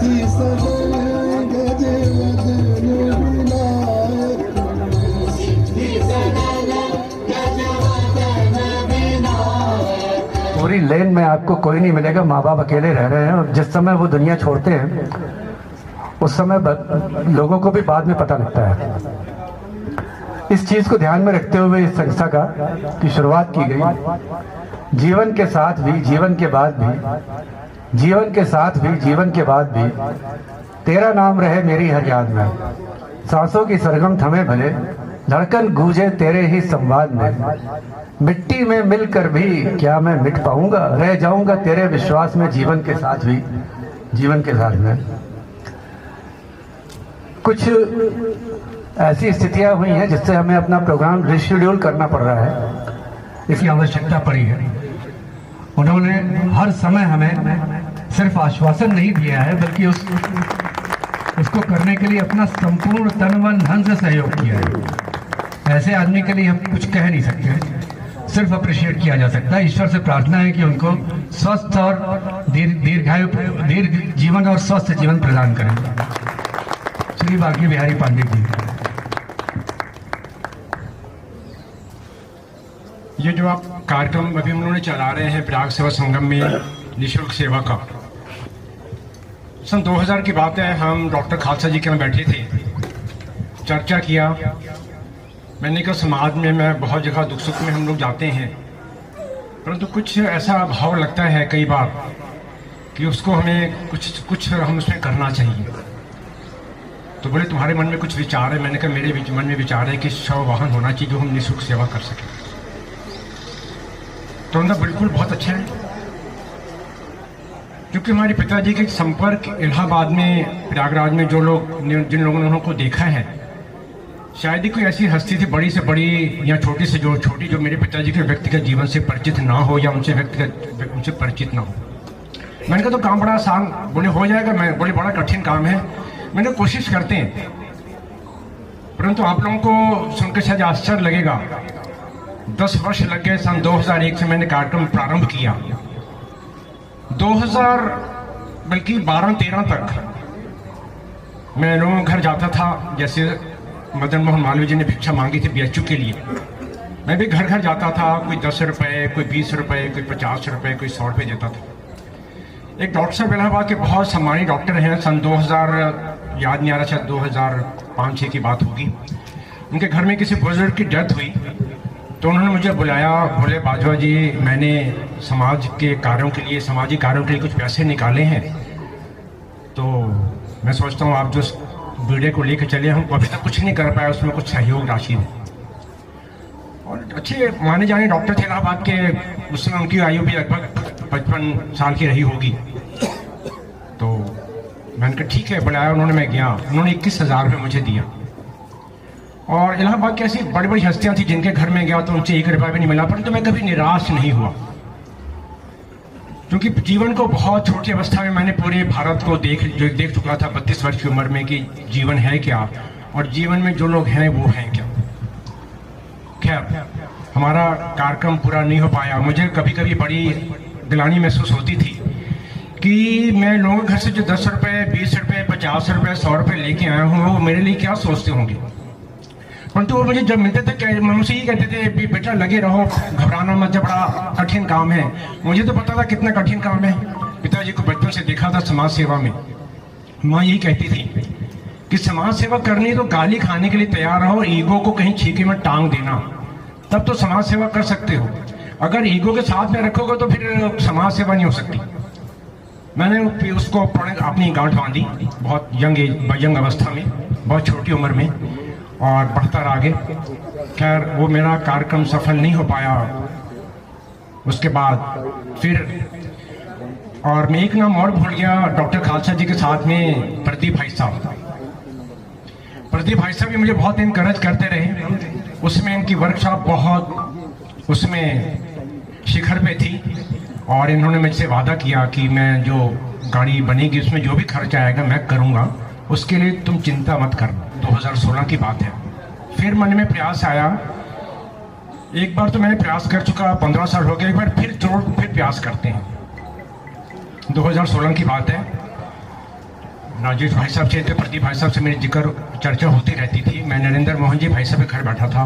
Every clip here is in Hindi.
पूरी लेन में आपको कोई नहीं मिलेगा, माँ बाप अकेले रह रहे हैं और जिस समय वो दुनिया छोड़ते हैं उस समय लोगों को भी बाद में पता लगता है। इस चीज को ध्यान में रखते हुए इस संस्था की शुरुआत की गई। जीवन के साथ भी, जीवन के बाद भी, जीवन के साथ भी, जीवन के बाद भी तेरा नाम रहे मेरी हर याद में। सांसों की सरगम थमे भले, धड़कन गूंजे तेरे ही संवाद में। मिट्टी में मिलकर भी क्या मैं मिट पाऊंगा, रह जाऊंगा तेरे विश्वास में जीवन के साथ भी, जीवन के साथ में। कुछ ऐसी स्थितियां हुई हैं जिससे हमें अपना प्रोग्राम रिशेड्यूल करना पड़ रहा है, इसकी आवश्यकता पड़ी है। उन्होंने हर समय हमें सिर्फ आश्वासन नहीं दिया है बल्कि उसको करने के लिए अपना संपूर्ण तन मन धन से सहयोग किया है। ऐसे आदमी के लिए हम कुछ कह नहीं सकते, सिर्फ अप्रिशिएट किया जा सकता है। ईश्वर से प्रार्थना है कि उनको स्वस्थ और दीर्घ जीवन और स्वस्थ जीवन प्रदान करें। श्री बांके बिहारी पांडे जी। ये जो आप कार्यक्रम अभी उन्होंने चला रहे हैं प्रयाग सेवा संगम में निःशुल्क सेवा का, सन 2000 की बात है। हम डॉक्टर खालसा जी के यहाँ बैठे थे, चर्चा किया। मैंने कहा समाज में मैं बहुत जगह दुख सुख में हम लोग जाते हैं, परंतु कुछ ऐसा भाव लगता है कई बार कि उसको हमें कुछ हम उसमें करना चाहिए। तो बोले तुम्हारे मन में कुछ विचार है? मैंने कहा मेरे मन में विचार है कि शव वाहन होना चाहिए जो हम निःशुल्क सेवा कर सकें। तो उनका बिल्कुल बहुत अच्छा है, क्योंकि हमारे पिताजी के संपर्क इलाहाबाद में, प्रयागराज में जिन लोगों ने उनको देखा है, शायद ही कोई ऐसी हस्ती थी बड़ी से बड़ी या छोटी से छोटी जो मेरे पिताजी के व्यक्तिगत जीवन से परिचित ना हो या उनसे परिचित ना हो। मैंने कहा तो काम बड़ा आसान, बोले हो जाएगा। मैं बोले बड़ा कठिन काम है। मैंने कोशिश करते हैं, परंतु आप लोगों को सुनकर शायद आश्चर्य लगेगा, 10 वर्ष लग गए। सन 2001 से मैंने कार्यक्रम प्रारंभ किया। 2000 बल्कि 12-13 तक मैं लोगों के घर जाता था। जैसे मदन मोहन मालवीय जी ने भिक्षा मांगी थी BHU के लिए, मैं भी घर घर जाता था। कोई 10 रुपए, कोई 20 रुपए, कोई 50 रुपए, कोई 100 रुपए देता था। एक डॉक्टर साहब इलाहाबाद के बहुत सम्मानित डॉक्टर हैं, सन 2000 याद नहीं आ रहा, शायद 2005-6 की बात होगी। उनके घर में किसी बुजुर्ग की डेथ हुई, तो उन्होंने मुझे बुलाया। बोले बाजवा जी, मैंने समाज के कार्यों के लिए, सामाजिक कार्यों के लिए कुछ पैसे निकाले हैं, तो मैं सोचता हूँ आप जो वीडियो को लेकर चले, हम अभी तक कुछ नहीं कर पाए, उसमें कुछ सहयोग राशि है। और अच्छे माने जाने डॉक्टर थे इलाहाबाद के। उस समय उनकी आयु भी लगभग 55 साल की रही होगी। तो मैंने कहा ठीक है, बुलाया उन्होंने, मैं गया। उन्होंने 21,000 रुपये मुझे दिया। और इलाहाबाद की ऐसी बड़ी बड़ी हस्तियां थी जिनके घर में गया तो उनसे 1 रुपया भी नहीं मिला, परंतु मैं कभी निराश नहीं हुआ, क्योंकि जीवन को बहुत छोटी अवस्था में मैंने पूरे भारत को देख चुका था 32 वर्ष की उम्र में कि जीवन है क्या और जीवन में जो लोग हैं वो हैं क्या। खैर, हमारा कार्यक्रम पूरा नहीं हो पाया। मुझे कभी कभी बड़ी दिलानी महसूस होती थी कि मैं लोगों के घर से जो 10 रुपये, 20 रुपये, 50 रुपये, 100 रुपये लेके आया हूँ, वो मेरे लिए क्या सोचते होंगे। परंतु वो मुझे जब मिलते थे मुझसे ये कहते थे बेटा लगे रहो, घबराना मत, जब बड़ा कठिन काम है। मुझे तो पता था कितना कठिन काम है। पिताजी को बचपन से देखा था समाज सेवा में। माँ यही कहती थी कि समाज सेवा करनी तो गाली खाने के लिए तैयार रहो, ईगो को कहीं छीके में टांग देना, तब तो समाज सेवा कर सकते हो। अगर ईगो के साथ में रखोगे तो फिर समाज सेवा नहीं हो सकती। मैंने उसको अपनी गांठ बांधी बहुत यंग अवस्था में, बहुत छोटी उम्र में, और बढ़ता रहा आगे। खैर, वो मेरा कार्यक्रम सफल नहीं हो पाया। उसके बाद फिर और मैं एक नाम और भूल गया, डॉक्टर खालसा जी के साथ में प्रदीप भाई साहब। प्रदीप भाई साहब भी मुझे बहुत इनकरेज करते रहे। उसमें इनकी वर्कशॉप बहुत उसमें शिखर पे थी, और इन्होंने मुझसे वादा किया कि मैं जो गाड़ी बनेगी उसमें जो भी खर्च आएगा मैं करूँगा, उसके लिए तुम चिंता मत करना। 2016 की बात है। फिर मन में प्रयास आया। एक बार तो मैंने प्रयास कर चुका, 15 साल हो गए, एक बार फिर प्रयास करते हैं। 2016 की बात है। राजेश भाई साहब से थे, प्रदीप भाई साहब से मेरी जिक्र चर्चा होती रहती थी। मैं नरेंद्र मोहन जी भाई साहब के घर बैठा था।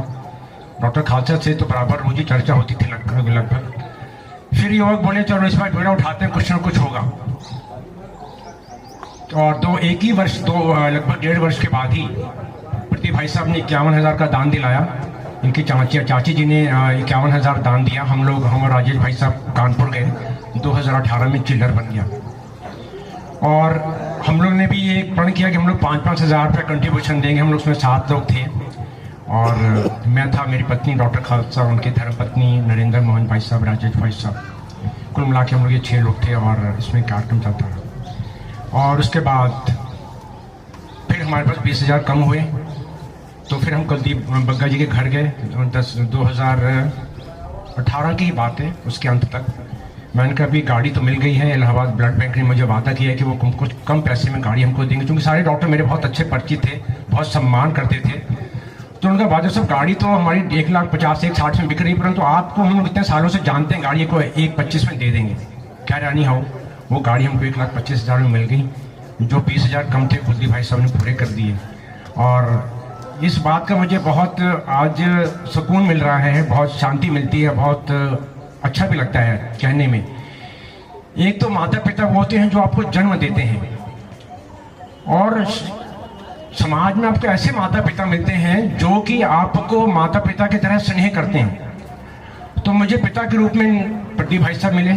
डॉक्टर खालसा से तो बराबर रोज ही चर्चा होती थी लगभग। फिर युवक बोले चलो इस बार बेड़ा उठाते हैं, कुछ ना कुछ होगा। और एक ही वर्ष लगभग 1.5 वर्ष के बाद ही प्रदीप भाई साहब ने 51,000 का दान दिलाया। इनकी चाची जी ने 51,000 दान दिया। हम और राजेश भाई साहब कानपुर गए। 2018 में चिल्लर बन गया। और हम लोग ने भी ये प्रण किया कि हम लोग 5-5 हज़ार रुपये कंट्रीब्यूशन देंगे। हम लोग उसमें 7 लोग थे और मैं था, मेरी पत्नी डॉक्टर खालसा, उनकी धर्मपत्नी नरेंद्र मोहन भाई साहब, राजेश भाई साहब, कुल मिला के हम लोग ये 6 लोग थे और इसमें कार्यक्रम चलता रहा। और उसके बाद फिर हमारे पास 20,000 कम हुए तो फिर हम कुलदीप बग्गा जी के घर गए। 2018 की बात है, उसके अंत तक मैंने कहा अभी गाड़ी तो मिल गई है। इलाहाबाद ब्लड बैंक ने मुझे वादा किया है कि वो कुछ कम पैसे में गाड़ी हमको देंगे, क्योंकि सारे डॉक्टर मेरे बहुत अच्छे परिचित थे, बहुत सम्मान करते थे। तो उनका वादा, सब गाड़ी तो हमारी 1,50,000-1,60,000 में बिक रही, परंतु आपको हम लोग इतने सालों से जानते हैं, गाड़ी को 1,25,000 में दे देंगे। क्या रानी हो, वो गाड़ी हमको 1,25,000 में मिल गई। जो 20,000 कम थे कुलदीप भाई साहब ने पूरे कर दिए। और इस बात का मुझे बहुत आज सुकून मिल रहा है, बहुत शांति मिलती है, बहुत अच्छा भी लगता है कहने में। एक तो माता पिता वो होते हैं जो आपको जन्म देते हैं, और समाज में आपको ऐसे माता पिता मिलते हैं जो कि आपको माता पिता की तरह स्नेह करते हैं। तो मुझे पिता के रूप में प्रदीप भाई साहब मिले,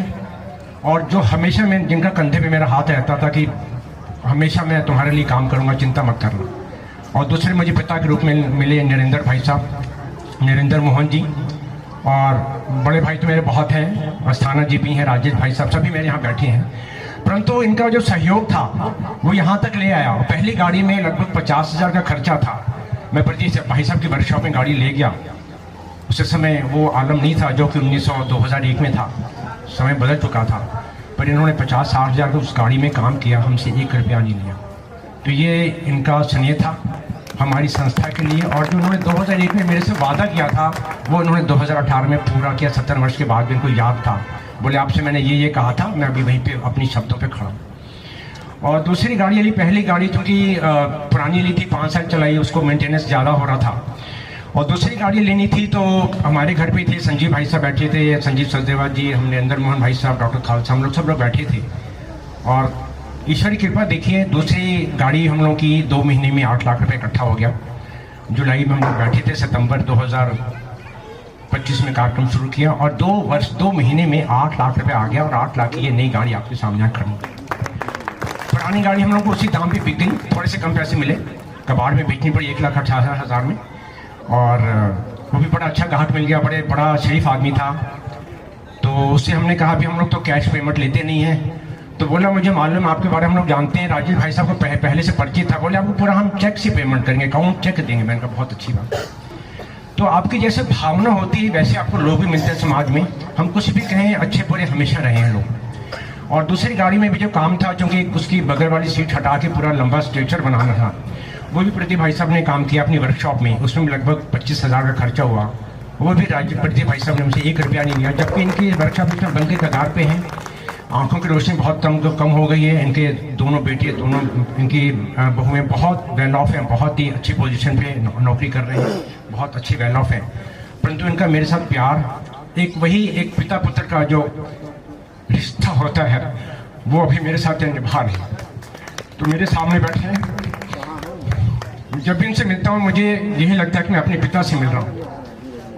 और जो हमेशा मैं जिनका कंधे पे मेरा हाथ रहता था कि हमेशा मैं तुम्हारे लिए काम करूंगा, चिंता मत करना। और दूसरे मुझे पिता के रूप में मिले नरेंद्र भाई साहब, नरेंद्र मोहन जी, और बड़े भाई तो मेरे बहुत हैं, अस्थाना जी भी हैं, राजेश भाई साहब, सभी मेरे यहाँ बैठे हैं। परंतु इनका जो सहयोग था वो यहाँ तक ले आया। पहली गाड़ी में लगभग 50,000 का खर्चा था। मैं प्रदीप भाई साहब की वर्कशॉप में गाड़ी ले गया। उस समय वो आलम नहीं था जो कि 2001 में था, समय बदल चुका था। पर इन्होंने 50-60 हज़ार का उस गाड़ी में काम किया, हमसे 1 रुपया नहीं लिया। तो ये इनका स्नेह था हमारी संस्था के लिए। और जो उन्होंने 2001 में मेरे से वादा किया था वो उन्होंने 2018 में पूरा किया। 70 वर्ष के बाद भी इनको याद था, बोले आपसे मैंने ये कहा था, मैं अभी वहीं पे अपनी शब्दों पे खड़ा हूँ। और दूसरी गाड़ी ली, पहली गाड़ी चूँकि पुरानी ली थी, 5 साल चलाई, उसको मेंटेनेंस ज़्यादा हो रहा था। और दूसरी गाड़ी लेनी थी तो हमारे घर पे थे, संजीव भाई साहब बैठे थे, संजीव सचदेवा जी, हम नरेंद्र मोहन भाई साहब, डॉक्टर खालसा, हम लोग सब लोग बैठे थे। और ईश्वर की कृपा देखिए, दूसरी गाड़ी हम लोग की 2 महीने में 8 लाख रुपए इकट्ठा हो गया। जुलाई में हम लोग बैठे थे, सितंबर 2025 में कार्यक्रम शुरू किया, और 2 महीने में 8 लाख रुपए आ गया। और 8 लाख की ये नई गाड़ी आपके सामने खड़ी। पुरानी गाड़ी हम लोग को उसी दाम पे बिक गई, थोड़े से कम पैसे मिले, कबाड़ में बेचनी पड़ी 1,18,000 में। और वो भी बड़ा अच्छा ग्राहक मिल गया, बड़ा शरीफ आदमी था। तो उससे हमने कहा भी हम लोग तो कैश पेमेंट लेते नहीं हैं। तो बोला मुझे मालूम, आपके बारे में हम लोग जानते हैं, राजेश भाई साहब को पहले से परिचित था। बोले आपको पूरा हम चेक से पेमेंट करेंगे, अकाउंट चेक देंगे। मैंने कहा बहुत अच्छी बात। तो आपकी जैसे भावना होती है वैसे आपको लोग भी मिलते हैं समाज में। हम कुछ भी कहें, अच्छे बुरे हमेशा रहे हैं लोग। और दूसरी गाड़ी में भी जो काम था, क्योंकि उसकी बगल वाली सीट हटा के पूरा लंबा स्ट्रेचर बनाना था, वो भी प्रदीप भाई साहब ने काम किया अपनी वर्कशॉप में। उसमें लगभग 25,000 का खर्चा हुआ। वो भी प्रदीप भाई साहब ने मुझे 1 रुपया नहीं दिया, जबकि इनकी वर्कशॉप इसमें बन के कगार पे हैं। आंखों की रोशनी बहुत कम हो गई है। इनके दोनों बेटे, दोनों इनकी बहुएं बहुत वेल ऑफ हैं, बहुत ही अच्छी पोजीशन पे नौकरी कर रहे हैं, बहुत अच्छी वेल ऑफ हैं। परंतु इनका मेरे साथ प्यार, एक पिता पुत्र का जो रिश्ता होता है, वो अभी मेरे साथ निभा रहे हैं। तो मेरे सामने बैठे हैं, जब भी इनसे मिलता हूँ मुझे यही लगता है कि मैं अपने पिता से मिल रहा हूँ।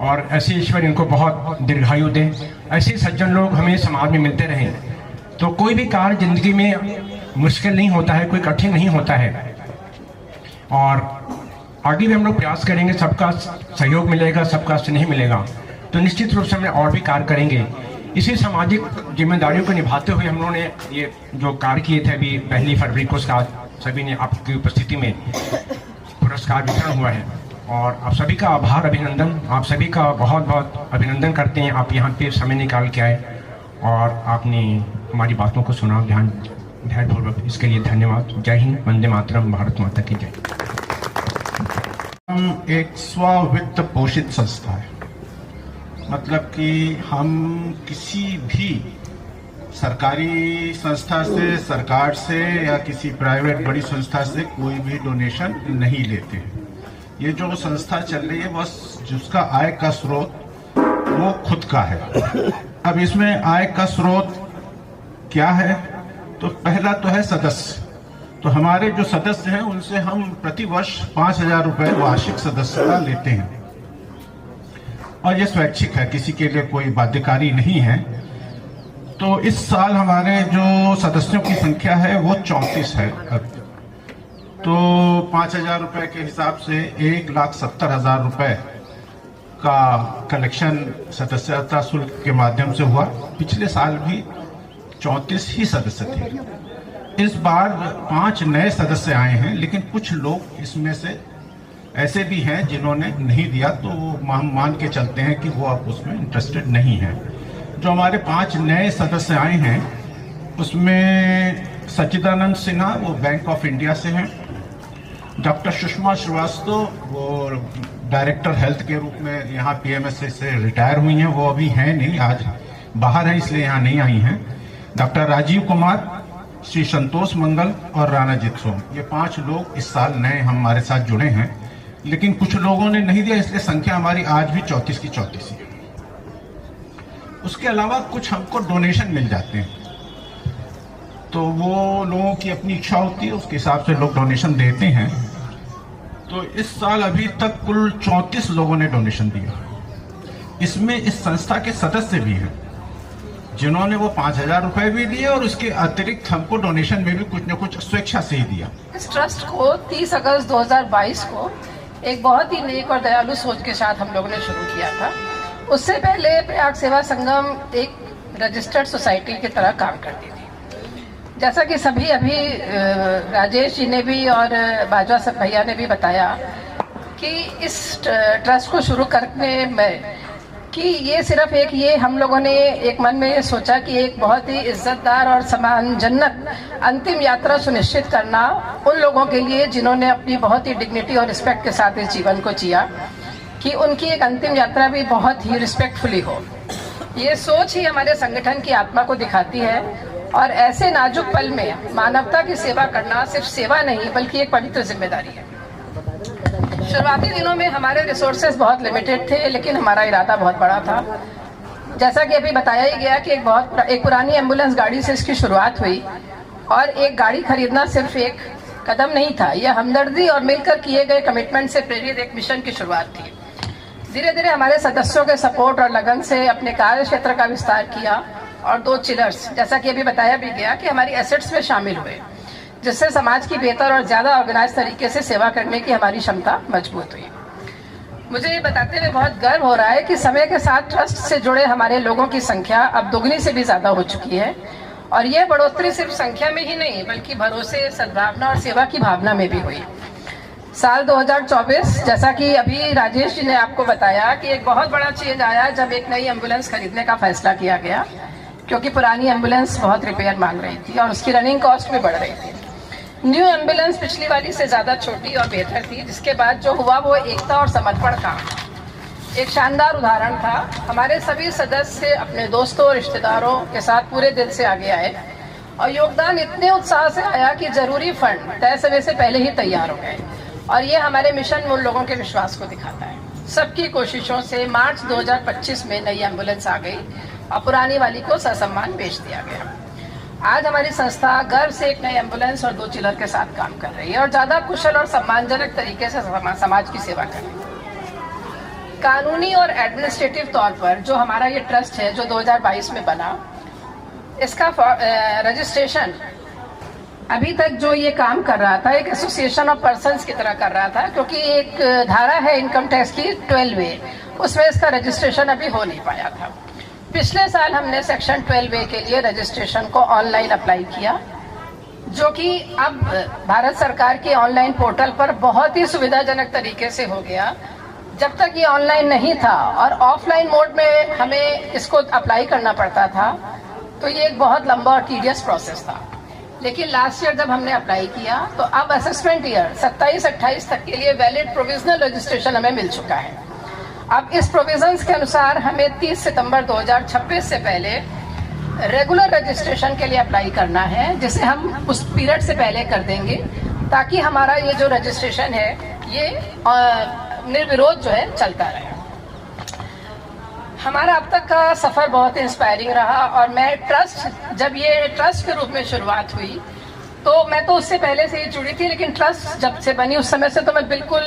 और ऐसे ईश्वर इनको बहुत दीर्घायु दें। ऐसे सज्जन लोग हमें समाज में मिलते रहें। तो कोई भी कार्य जिंदगी में मुश्किल नहीं होता है, कोई कठिन नहीं होता है। और आगे भी हम लोग प्रयास करेंगे, सबका सहयोग मिलेगा, सबका स्नेह मिलेगा, तो निश्चित रूप से हम और भी कार्य करेंगे। इसी सामाजिक जिम्मेदारियों को निभाते हुए हम लोगों ने ये जो कार्य किए थे, अभी 1 फरवरी को उसका सभी ने आपकी उपस्थिति में पुरस्कार वितरण हुआ है। और आप सभी का आभार, अभिनंदन, आप सभी का बहुत बहुत अभिनंदन करते हैं। आप यहाँ पे समय निकाल के आए और आपने हमारी बातों को सुना ध्यानपूर्वक, इसके लिए धन्यवाद। जय हिंद, वंदे मातरम, भारत माता की जय। हम एक स्ववित्त पोषित संस्था है, मतलब कि हम किसी भी सरकारी संस्था से, सरकार से या किसी प्राइवेट बड़ी संस्था से कोई भी डोनेशन नहीं लेते हैं। ये जो संस्था चल रही है बस जिसका आय का स्रोत वो खुद का है। अब इसमें आय का स्रोत क्या है? तो पहला तो है सदस्य। तो हमारे जो सदस्य हैं उनसे हम प्रति वर्ष 5,000 रुपए वार्षिक सदस्यता लेते हैं और ये स्वैच्छिक है, किसी के लिए कोई बाध्यकारी नहीं है। तो इस साल हमारे जो सदस्यों की संख्या है वो 34 है। तो 5,000 रुपए के हिसाब से 1,70,000 रुपए का कलेक्शन सदस्यता शुल्क के माध्यम से हुआ। पिछले साल भी 34 ही सदस्य थे। इस बार 5 नए सदस्य आए हैं, लेकिन कुछ लोग इसमें से ऐसे भी हैं जिन्होंने नहीं दिया, तो हम मान के चलते हैं कि वो अब उसमें इंटरेस्टेड नहीं है। जो हमारे 5 नए सदस्य आए हैं उसमें सच्चिदानंद सिन्हा वो बैंक ऑफ इंडिया से हैं, डॉक्टर सुषमा श्रीवास्तव वो डायरेक्टर हेल्थ के रूप में यहाँ पीएमएसए से रिटायर हुई हैं, वो अभी हैं नहीं, आज बाहर हैं इसलिए यहाँ नहीं आई हैं, डॉक्टर राजीव कुमार, श्री संतोष मंगल और राणाजीत सोम, ये 5 लोग इस साल नए हमारे साथ जुड़े हैं। लेकिन कुछ लोगों ने नहीं दिया, इसलिए संख्या हमारी आज भी 34 की 34 है। उसके अलावा कुछ हमको डोनेशन मिल जाते हैं, तो वो लोगों की अपनी इच्छा होती है, उसके हिसाब से लोग डोनेशन देते हैं। तो इस साल अभी तक कुल 34 लोगों ने डोनेशन दिया। इसमें इस संस्था के सदस्य भी हैं जिन्होंने वो 5,000 रुपए भी दिए और उसके अतिरिक्त हमको डोनेशन में भी कुछ न कुछ स्वेच्छा से ही दिया। इस ट्रस्ट को 30 अगस्त 2022 को एक बहुत ही नेक और दयालु सोच के साथ हम लोगों ने शुरू किया था। उससे पहले प्रयाग सेवा संगम एक रजिस्टर्ड सोसाइटी की तरह काम करती थी। जैसा कि सभी अभी राजेश जी ने भी और बाजवा सब भैया ने भी बताया कि इस ट्रस्ट को शुरू करने में कि ये सिर्फ एक ये हम लोगों ने एक मन में ये सोचा कि एक बहुत ही इज्जतदार और सम्मानजनक अंतिम यात्रा सुनिश्चित करना उन लोगों के लिए जिन्होंने अपनी बहुत ही डिग्निटी और रिस्पेक्ट के साथ इस जीवन को जिया, कि उनकी एक अंतिम यात्रा भी बहुत ही रिस्पेक्टफुली हो। ये सोच ही हमारे संगठन की आत्मा को दिखाती है और ऐसे नाजुक पल में मानवता की सेवा करना सिर्फ सेवा नहीं बल्कि एक पवित्र जिम्मेदारी है। शुरुआती दिनों में हमारे रिसोर्सेज बहुत लिमिटेड थे, लेकिन हमारा इरादा बहुत बड़ा था। जैसा कि अभी बताया ही गया कि एक पुरानी एम्बुलेंस गाड़ी से इसकी शुरुआत हुई और एक गाड़ी खरीदना सिर्फ एक कदम नहीं था, यह हमदर्दी और मिलकर किए गए कमिटमेंट से प्रेरित एक मिशन की शुरुआत थी। धीरे धीरे हमारे सदस्यों के सपोर्ट और लगन से अपने कार्य क्षेत्र का विस्तार किया और 2 चिलर्स, जैसा कि अभी बताया भी गया, कि हमारी एसेट्स में शामिल हुए, जिससे समाज की बेहतर और ज्यादा ऑर्गेनाइज तरीके से सेवा करने की हमारी क्षमता मजबूत हुई। मुझे ये बताते हुए बहुत गर्व हो रहा है कि समय के साथ ट्रस्ट से जुड़े हमारे लोगों की संख्या अब दोगुनी से भी ज्यादा हो चुकी है और यह बढ़ोतरी सिर्फ संख्या में ही नहीं बल्कि भरोसे, सद्भावना और सेवा की भावना में भी हुई। साल 2024, जैसा कि अभी राजेश जी ने आपको बताया, कि एक बहुत बड़ा चेंज आया जब एक नई एम्बुलेंस खरीदने का फैसला किया गया, क्योंकि पुरानी एम्बुलेंस बहुत रिपेयर मांग रही थी और उसकी रनिंग कॉस्ट भी बढ़ रही थी। न्यू एम्बुलेंस पिछली वाली से ज्यादा छोटी और बेहतर थी, जिसके बाद जो हुआ वो एकता और समर्पण का एक शानदार उदाहरण था। हमारे सभी सदस्य अपने दोस्तों और रिश्तेदारों के साथ पूरे दिल से आगे आए और योगदान इतने उत्साह से आया कि जरूरी फंड तय समय से पहले ही तैयार हो गए और ये हमारे मिशन में उन लोगों के विश्वास को दिखाता है। सबकी कोशिशों से मार्च 2025 में नई एम्बुलेंस आ गई और पुरानी वाली को ससम्मान बेच दिया गया। आज हमारी संस्था गर्व से एक नई एम्बुलेंस और 2 चिलर के साथ काम कर रही है और ज्यादा कुशल और सम्मानजनक तरीके से समाज की सेवा कर रही है। कानूनी और एडमिनिस्ट्रेटिव तौर पर जो हमारा ये ट्रस्ट है जो 2022 में बना, इसका रजिस्ट्रेशन अभी तक जो ये काम कर रहा था एक एसोसिएशन ऑफ पर्संस की तरह कर रहा था, क्योंकि एक धारा है इनकम टैक्स की 12A, उसमें इसका रजिस्ट्रेशन अभी हो नहीं पाया था। पिछले साल हमने सेक्शन 12A के लिए रजिस्ट्रेशन को ऑनलाइन अप्लाई किया, जो कि अब भारत सरकार के ऑनलाइन पोर्टल पर बहुत ही सुविधाजनक तरीके से हो गया। जब तक ये ऑनलाइन नहीं था और ऑफलाइन मोड में हमें इसको अप्लाई करना पड़ता था, तो ये एक बहुत लंबा और टीडियस प्रोसेस था। लेकिन लास्ट ईयर जब हमने अप्लाई किया तो अब असेसमेंट ईयर 27-28 तक के लिए वैलिड प्रोविजनल रजिस्ट्रेशन हमें मिल चुका है। अब इस प्रोविजंस के अनुसार हमें 30 सितंबर 2026 से पहले रेगुलर रजिस्ट्रेशन के लिए अप्लाई करना है, जिसे हम उस पीरियड से पहले कर देंगे, ताकि हमारा ये जो रजिस्ट्रेशन है ये निर्विरोध जो है चलता रहे। हमारा अब तक का सफ़र बहुत इंस्पायरिंग रहा, और मैं जब ये ट्रस्ट के रूप में शुरुआत हुई तो मैं तो उससे पहले से ही जुड़ी थी, लेकिन ट्रस्ट जब से बनी उस समय से तो मैं बिल्कुल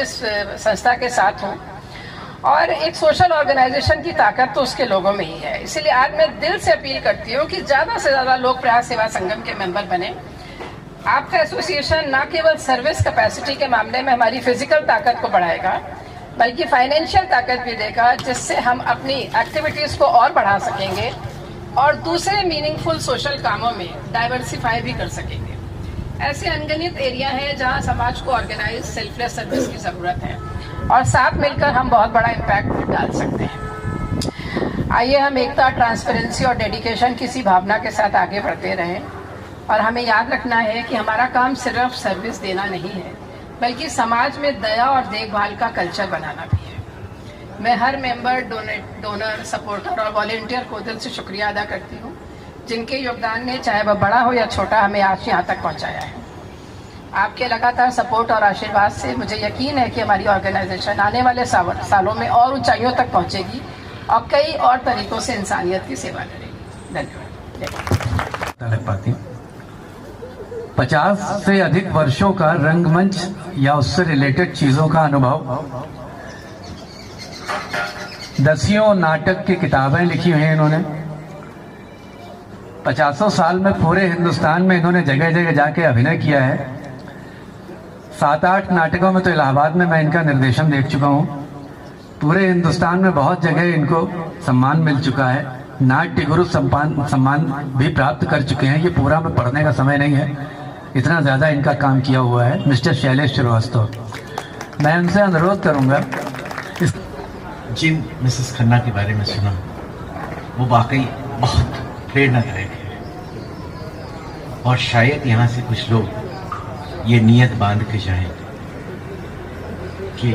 इस संस्था के साथ हूँ। और एक सोशल ऑर्गेनाइजेशन की ताकत तो उसके लोगों में ही है। इसलिए आज मैं दिल से अपील करती हूँ कि ज़्यादा से ज़्यादा लोग प्रयाग सेवा संगम के मेंबर बने। आपका एसोसिएशन ना केवल सर्विस कैपेसिटी के मामले में हमारी फिजिकल ताकत को बढ़ाएगा, बल्कि फाइनेंशियल ताकत भी देगा, जिससे हम अपनी एक्टिविटीज़ को और बढ़ा सकेंगे और दूसरे मीनिंगफुल सोशल कामों में डाइवर्सिफाई भी कर सकेंगे। ऐसे अनगिनत एरिया हैं जहां समाज को ऑर्गेनाइज सेल्फलेस सर्विस की ज़रूरत है, और साथ मिलकर हम बहुत बड़ा इम्पैक्ट डाल सकते हैं। आइए हम एकता, ट्रांसपेरेंसी और डेडिकेशन की सी भावना के साथ आगे बढ़ते रहें, और हमें याद रखना है कि हमारा काम सिर्फ सर्विस देना नहीं है, बल्कि समाज में दया और देखभाल का कल्चर बनाना भी है। मैं हर मेंबर, डोनर, सपोर्टर और वॉलंटियर को दिल से शुक्रिया अदा करती हूँ, जिनके योगदान ने, चाहे वह बड़ा हो या छोटा, हमें आज यहाँ तक पहुँचाया है। आपके लगातार सपोर्ट और आशीर्वाद से मुझे यकीन है कि हमारी ऑर्गेनाइजेशन आने वाले सालों में और ऊंचाइयों तक पहुँचेगी और कई और तरीकों से इंसानियत की सेवा करेगी। धन्यवाद। लग पाती 50 से अधिक वर्षों का रंगमंच या उससे रिलेटेड चीजों का अनुभव, दसियों नाटक की किताबें लिखी हुई हैं इन्होंने। 50 साल में पूरे हिंदुस्तान में इन्होंने जगह जगह जाके अभिनय किया है। 7-8 नाटकों में तो इलाहाबाद में मैं इनका निर्देशन देख चुका हूँ। पूरे हिंदुस्तान में बहुत जगह इनको सम्मान मिल चुका है। नाट्य गुरु सम्मान भी प्राप्त कर चुके हैं। ये पूरा में पढ़ने का समय नहीं है, इतना ज़्यादा इनका काम किया हुआ है। मिस्टर शैलेश श्रीवास्तव, मैं उनसे अनुरोध करूँगा, जिन मिसेस खन्ना के बारे में सुना वो वाकई बहुत प्रेरणादायक है, और शायद यहाँ से कुछ लोग ये नियत बांध के जाएं कि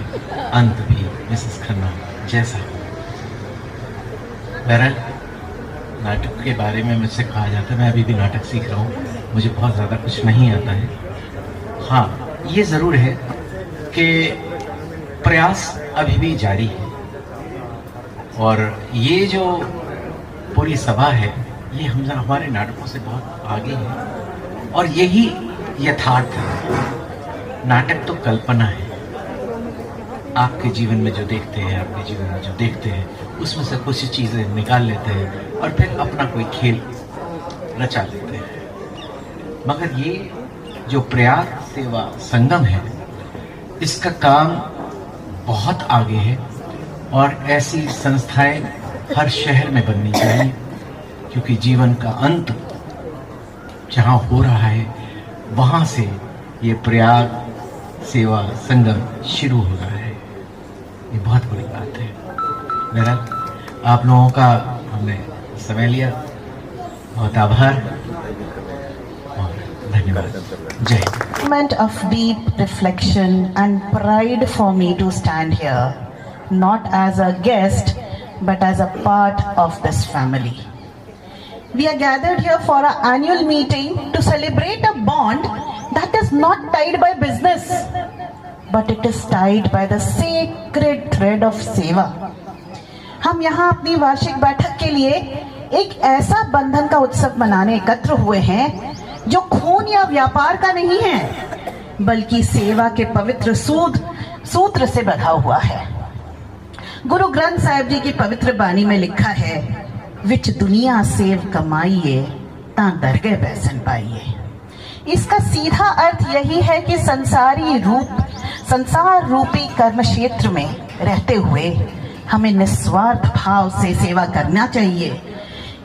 अंत भी मिसेस खन्ना जैसा हो। बहरहाल नाटक के बारे में मुझसे कहा जाता है, मैं अभी भी नाटक सीख रहा हूँ, मुझे बहुत ज़्यादा कुछ नहीं आता है। हाँ, ये ज़रूर है कि प्रयास अभी भी जारी है, और ये जो पूरी सभा है ये हमारे नाटकों से बहुत आगे है, और यही यथार्थ है। नाटक तो कल्पना है। आपके जीवन में जो देखते हैं, आपके जीवन में जो देखते हैं, उसमें से कुछ चीज़ें निकाल लेते हैं और फिर अपना कोई खेल रचा लेते हैं। मगर ये जो प्रयाग सेवा संगम है, इसका काम बहुत आगे है, और ऐसी संस्थाएं हर शहर में बननी चाहिए, क्योंकि जीवन का अंत जहाँ हो रहा है वहाँ से ये प्रयाग सेवा संगम शुरू हो रहा है। ये बहुत बड़ी बात है। बहरहाल आप लोगों का हमने समय लिया, बहुत आभार और धन्यवाद। जय Hind. Moment of deep reflection and pride for me to stand here, not as a guest but as a part of this family. We are gathered here for our annual meeting to celebrate a bond that is not tied by business, but it is tied by the sacred thread of सेवा। हम यहाँ अपनी वार्षिक बैठक के लिए एक ऐसा बंधन का उत्सव मनाने एकत्र हुए हैं जो खून या व्यापार का नहीं है, बल्कि सेवा के पवित्र सूत्र से बंधा हुआ है। गुरु ग्रंथ साहिब जी की पवित्र बानी में लिखा है, विच दुनिया सेव कमाइए ता दरगह बैसन पाइए। इसका सीधा अर्थ यही है कि संसार रूपी कर्म क्षेत्र में रहते हुए हमें निस्वार्थ भाव से सेवा करना चाहिए,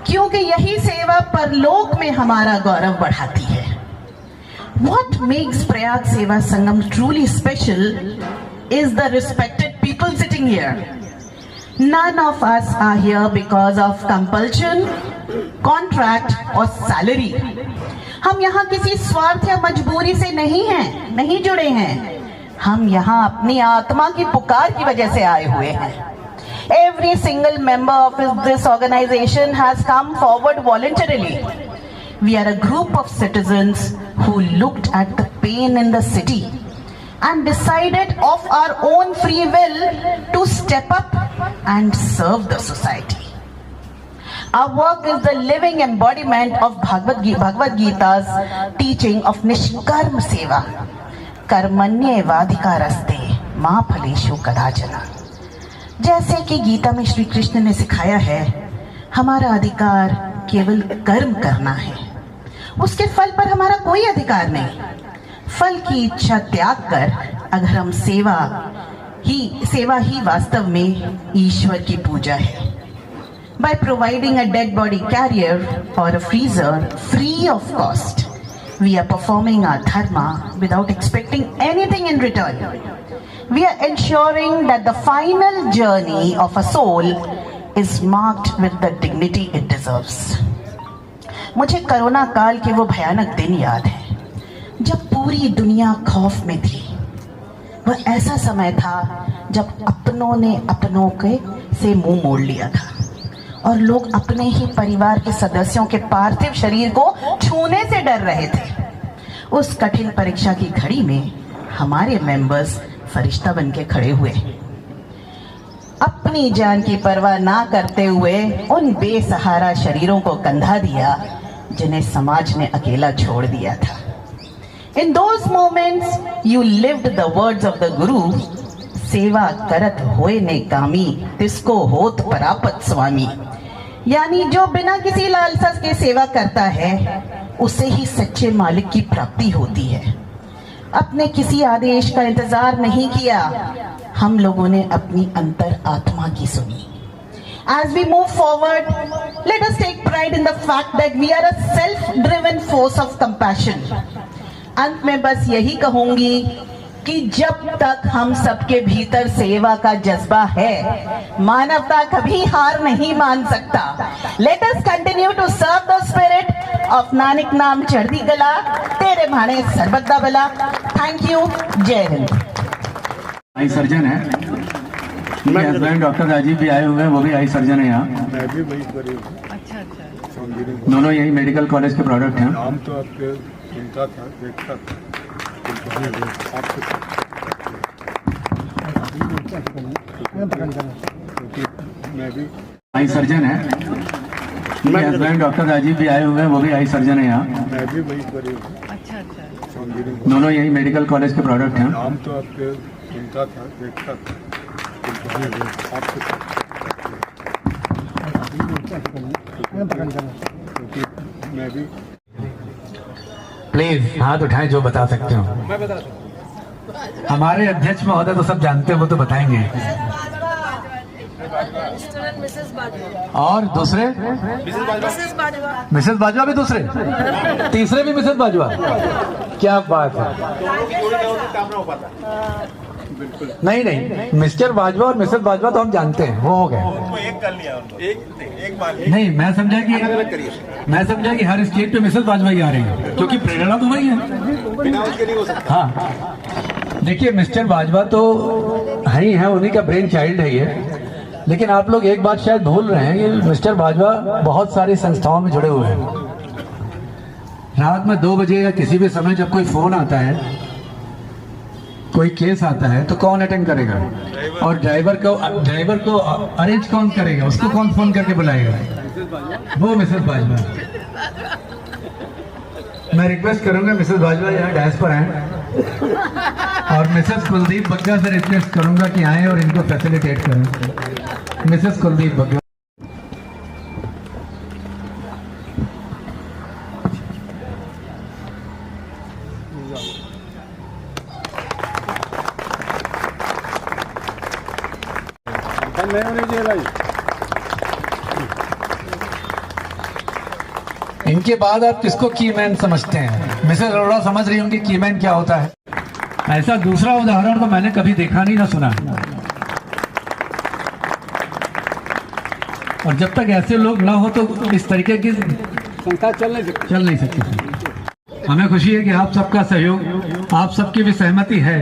क्योंकि यही सेवा परलोक में हमारा गौरव बढ़ाती है। What makes प्रयाग सेवा संगम truly special is the respected people sitting here. None of us are here because of compulsion, contract or salary. हम यहाँ किसी स्वार्थ या मजबूरी से नहीं जुड़े हैं। हम यहाँ अपनी आत्मा की पुकार की वजह से आए हुए हैं। Every single member of this organization has come forward voluntarily. We are a group of citizens who looked at the pain in the city and decided of our own free will to step up and serve the society. Our work is the living embodiment of Bhagavad Gita's teaching of Nishkarma Seva. कर्मण्येवाधिकारस्ते मां फलेषु कदाचन। जैसे कि गीता में श्री कृष्ण ने सिखाया है, हमारा अधिकार केवल कर्म करना है, उसके फल पर हमारा कोई अधिकार नहीं। फल की इच्छा त्याग कर अगर हम सेवा ही वास्तव में ईश्वर की पूजा है। By providing a dead body carrier or a freezer free of cost, we are performing our dharma without expecting anything in return. We are ensuring that the final journey of a soul is marked with the dignity it deserves. मुझे कोरोना काल के वो भयानक दिन याद है जब पूरी दुनिया खौफ में थी। वह ऐसा समय था जब अपनों ने अपनों से मुंह मोड़ लिया था और लोग अपने ही परिवार के सदस्यों के पार्थिव शरीर को छूने से डर रहे थे। उस कठिन परीक्षा की घड़ी में हमारे मेंबर्स फरिश्ता बन के खड़े हुए, अपनी जान की परवाह ना करते हुए उन बेसहारा शरीरों को कंधा दिया जिन्हें समाज ने अकेला छोड़ दिया था। In those moments you lived the words of the Guru, सेवा करत होए ने कामी तिसको होत परापत स्वामी। यानी जो बिना किसी लालसा के सेवा करता है उसे ही सच्चे मालिक की प्राप्ति होती है। अपने किसी आदेश का इंतजार नहीं किया, हम लोगों ने अपनी अंतर आत्मा की सुनी। As we move forward, let us take pride in the fact that we are a self-driven force of compassion. अंत में बस यही कहूंगी कि जब तक हम सबके भीतर सेवा का जज्बा है, मानवता कभी हार नहीं मान सकता। Let us continue to serve the spirit of Nanak नाम चढ़दी गला, तेरे भाने सर्बदा बला। Thank you, जय हिंद। आई सर्जन है, मेरे हस्बैंड डॉक्टर राजीव भी आए हुए हैं, वो भी आई सर्जन है यहाँ। अच्छा। दोनों यही मेडिकल कॉलेज के प्रोडक्ट हैं। नाम तो आपके सुनता था, देखता था। मैं भी आई सर्जन है, मेरे हस्बैंड डॉक्टर राजीव भी आए हुए हैं, वो भी आई सर्जन है यहाँ। मैं भी वही करीब। अच्छा। दोनों यही मेडिकल कॉलेज के प्रोडक्ट हैं। नाम तो आपके सुनता था, देखता था। मैं भी प्लीज हाथ उठाएं जो बता सकते हो। मैं बता सकता हूँ। हमारे अध्यक्ष महोदय तो सब जानते हैं, वो तो बताएंगे। और दूसरे मिसेस बाजवा भी दूसरे, तीसरे भी मिसेस बाजवा। क्या बात है। नहीं, मिस्टर बाजवा और मिसेस बाजवा तो हम जानते हैं, वो हो गए। एक कर लिया, एक बार नहीं। मैं समझा कि हर स्टेट पे मिसेस बाजवा ही आ रही है, क्योंकि प्रेरणा तो वही है। हाँ, देखिए मिस्टर बाजवा तो ही है, उन्हीं का ब्रेन चाइल्ड है ये। लेकिन आप लोग एक बात शायद भूल रहे हैं कि मिस्टर बाजवा बहुत सारी संस्थाओं में जुड़े हुए हैं। रात में 2 बजे या किसी भी समय जब कोई फोन आता है, कोई केस आता है, तो कौन अटेंड करेगा? और ड्राइवर को अरेंज कौन करेगा? उसको कौन फोन करके बुलाएगा? वो मिसेस बाजवा। मैं रिक्वेस्ट करूंगा मिसेस बाजवा यहाँ डैश पर आए, और मिसेस कुलदीप बग्गा से रिक्वेस्ट करूंगा कि आए और इनको फैसिलिटेट करें। मिसेस कुलदीप बग्गा। इनके बाद आप किसको कीमैन समझते हैं? मिसेस अरोड़ा समझ रही होंगी कीमैन क्या होता है। ऐसा दूसरा उदाहरण तो मैंने कभी देखा नहीं ना सुना। और जब तक ऐसे लोग ना हो तो इस तरीके की संस्था चल नहीं सकती। हमें खुशी है कि आप सबका सहयोग, आप सबकी भी सहमति है।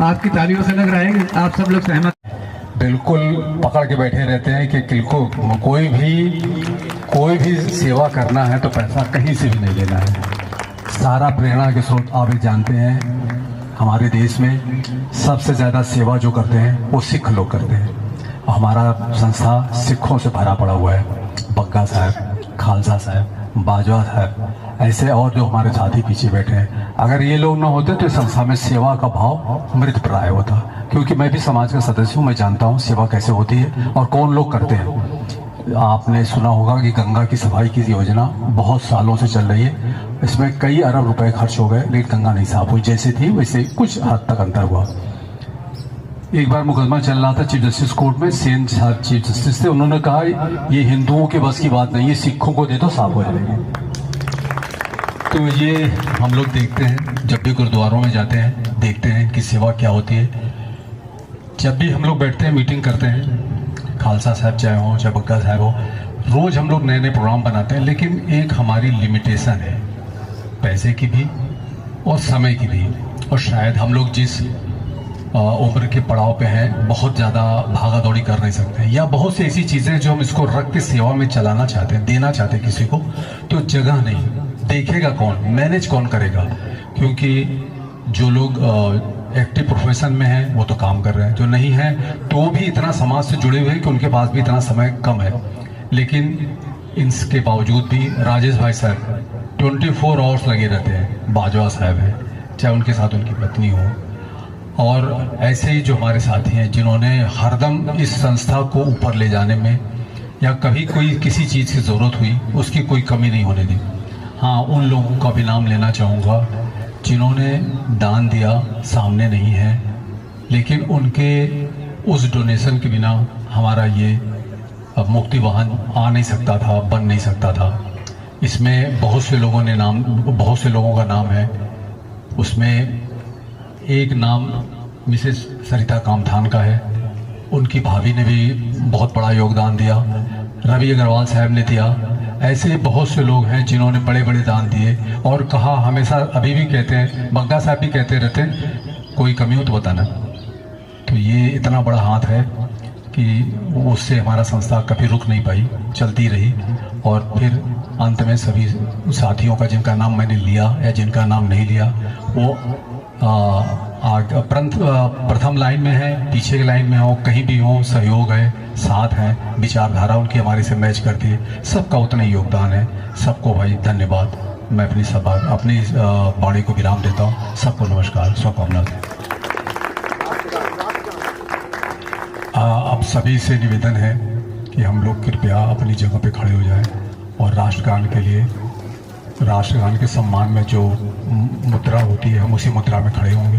आपकी तालियों से लग रहा है कि आप सब लोग सहमत हैं। बिल्कुल पकड़ के बैठे रहते हैं कि किनको कोई भी सेवा करना है तो पैसा कहीं से भी नहीं लेना है। सारा प्रेरणा के स्रोत आप भी जानते हैं, हमारे देश में सबसे ज़्यादा सेवा जो करते हैं वो सिख लोग करते हैं। हमारा संस्था सिखों से भरा पड़ा हुआ है। बग्गा साहब, खालसा साहब, बाजवा साहब, ऐसे और जो हमारे साथी पीछे बैठे हैं, अगर ये लोग ना होते तो इस संस्था में सेवा का भाव मृत प्राय होता। क्योंकि मैं भी समाज का सदस्य हूँ, मैं जानता हूँ सेवा कैसे होती है और कौन लोग करते हैं। आपने सुना होगा कि गंगा की सफाई की योजना बहुत सालों से चल रही है, इसमें कई अरब रुपए खर्च हो गए, लेकिन गंगा नहीं साफ हुई। जैसे थी वैसे कुछ हद तक अंतर हुआ। एक बार मुकदमा चल रहा था चीफ जस्टिस कोर्ट में, सेन साहब चीफ जस्टिस थे, उन्होंने कहा ये हिंदुओं के बस की बात नहीं है, सिखों को दे दो साफ हो जाएगी। तो ये हम लोग देखते हैं, जब भी गुरुद्वारों में जाते हैं देखते हैं कि सेवा क्या होती है। जब भी हम लोग बैठते हैं मीटिंग करते हैं, खालसा साहब चाहे हो चाहे बग्गा साहब हो, रोज हम लोग नए नए प्रोग्राम बनाते हैं, लेकिन एक हमारी लिमिटेशन है, पैसे की भी और समय की भी। और शायद हम लोग जिस उम्र के पड़ाव पे हैं बहुत ज़्यादा भागा दौड़ी कर नहीं सकते हैं, या बहुत सी ऐसी चीज़ें जो हम इसको रख के सेवा में चलाना चाहते हैं, देना चाहते हैं किसी को, तो जगह नहीं, देखेगा कौन, मैनेज कौन करेगा। क्योंकि जो लोग एक्टिव प्रोफेशन में हैं वो तो काम कर रहे हैं, जो नहीं है तो भी इतना समाज से जुड़े हुए हैं कि उनके पास भी इतना समय कम है। लेकिन इसके बावजूद भी राजेश भाई साहब 24 आवर्स लगे रहते हैं, बाजवा साहब हैं, चाहे उनके साथ उनकी पत्नी हो, और ऐसे ही जो हमारे साथी हैं जिन्होंने हरदम इस संस्था को ऊपर ले जाने में, या कभी कोई किसी चीज़ की ज़रूरत हुई उसकी कोई कमी नहीं होने दी। हाँ, उन लोगों का भी नाम लेना चाहूँगा जिन्होंने दान दिया, सामने नहीं है, लेकिन उनके उस डोनेशन के बिना हमारा ये मुक्ति वाहन आ नहीं सकता था, बन नहीं सकता था। इसमें बहुत से लोगों का नाम है। उसमें एक नाम मिसेस सरिता कामथान का है, उनकी भाभी ने भी बहुत बड़ा योगदान दिया, रवि अग्रवाल साहब ने दिया। ऐसे बहुत से लोग हैं जिन्होंने बड़े बड़े दान दिए और कहा, हमेशा अभी भी कहते हैं, बग्गा साहब भी कहते रहते हैं, कोई कमी हो तो बताना। तो ये इतना बड़ा हाथ है कि उससे हमारा संस्था कभी रुक नहीं पाई, चलती रही। और फिर अंत में सभी साथियों का जिनका नाम मैंने लिया या जिनका नाम नहीं लिया, वो प्रथम लाइन में है, पीछे की लाइन में हो, कहीं भी हो, सहयोग है, साथ है, विचारधारा उनकी हमारे से मैच करती है। सबका उतना ही योगदान है। सबको भाई धन्यवाद। मैं अपनी वाणी को विराम देता हूँ। सबको नमस्कार, शुभकामनाएं। अब सभी से निवेदन है कि हम लोग कृपया अपनी जगह पे खड़े हो जाएं और राष्ट्रगान के लिए, राष्ट्रगान के सम्मान में जो मुद्रा होती है हम उसी मुद्रा में खड़े होंगे।